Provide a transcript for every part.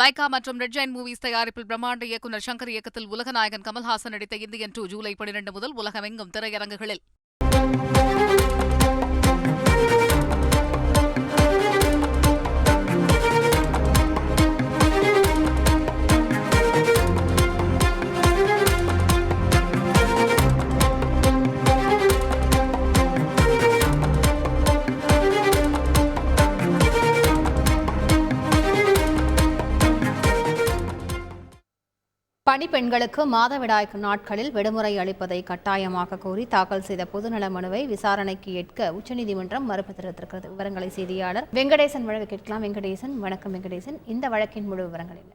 Lyca மற்றும் red Jain movies தயாரிப்பில் பிரம்மாண்ட இயக்குநர் சங்கர் இயக்கத்தில் உலகநாயகன் கமல்ஹாசன் நடித்த இந்தியன் 2 ஜூலை 12 முதல் உலகமெங்கும் திரையரங்குகளில். பணிப்பெண்களுக்கு மாதவிடாய் நாட்களில் விடுமுறை அளிப்பதை கட்டாயமாக கோரி தாக்கல் செய்த பொதுநல மனுவை விசாரணைக்கு ஏற்க உச்சநீதிமன்றம் மறுப்பு தெரிவித்திருக்கிறது. விவரங்களை செய்தியாளர் வெங்கடேசன் வழங்க கேட்கலாம். வெங்கடேசன், வணக்கம். வெங்கடேசன், இந்த வழக்கின் முழு விவரங்கள் என்ன?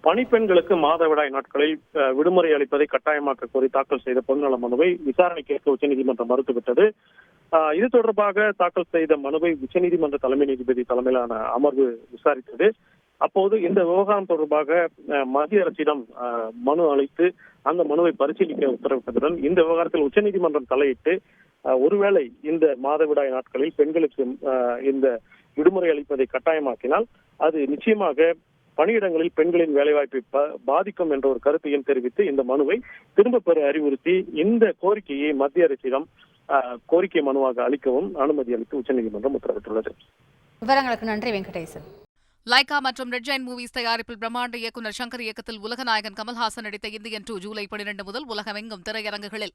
பணிப்பெண்களுக்கு மாதவிடாய் நாட்களில் விடுமுறை அளிப்பதை கட்டாயமாக்க கோரி தாக்கல் செய்த பொதுநல மனுவை விசாரணைக்கு ஏற்க உச்சநீதிமன்றம் மறுத்துவிட்டது. இது தொடர்பாக தாக்கல் செய்த மனுவை உச்சநீதிமன்ற தலைமை நீதிபதி தலைமையிலான அமர்வு விசாரித்தது. அப்போது இந்த விவகாரம் தொடர்பாக மத்திய அரசிடம் மனு அளித்து அந்த மனுவை பரிசீலிக்க உத்தரவிட்டதுடன் இந்த விவகாரத்தில் உச்சநீதிமன்றம் தலையிட்டு ஒருவேளை இந்த மாதவிடாய் நாட்களில் பெண்களுக்கு இந்த விடுமுறை அளிப்பதை கட்டாயமாக்கினால் அது நிச்சயமாக பணியிடங்களில் பெண்களின் வேலைவாய்ப்பை பாதிக்கும் என்ற ஒரு கருத்தையும் தெரிவித்து இந்த மனுவை திரும்ப பெற அறிவுறுத்தி இந்த கோரிக்கையை மத்திய அரசிடம் கோரிக்கை மனுவாக அளிக்கவும் அனுமதி அளித்து உச்சநீதிமன்றம் உத்தரவிட்டுள்ளது. விவரங்களுக்கு நன்றி வெங்கடேசன். லைகா மற்றும் ரெட் ஜெயின் மூவிஸ் தயாரிப்பில் பிரம்மாண்ட இயக்குநர் சங்கர் இயக்கத்தில் உலகநாயகன் கமல்ஹாசன் நடித்த இந்தியன் 2 ஜூலை 12 முதல் உலகமெங்கும் திரையரங்குகளில்.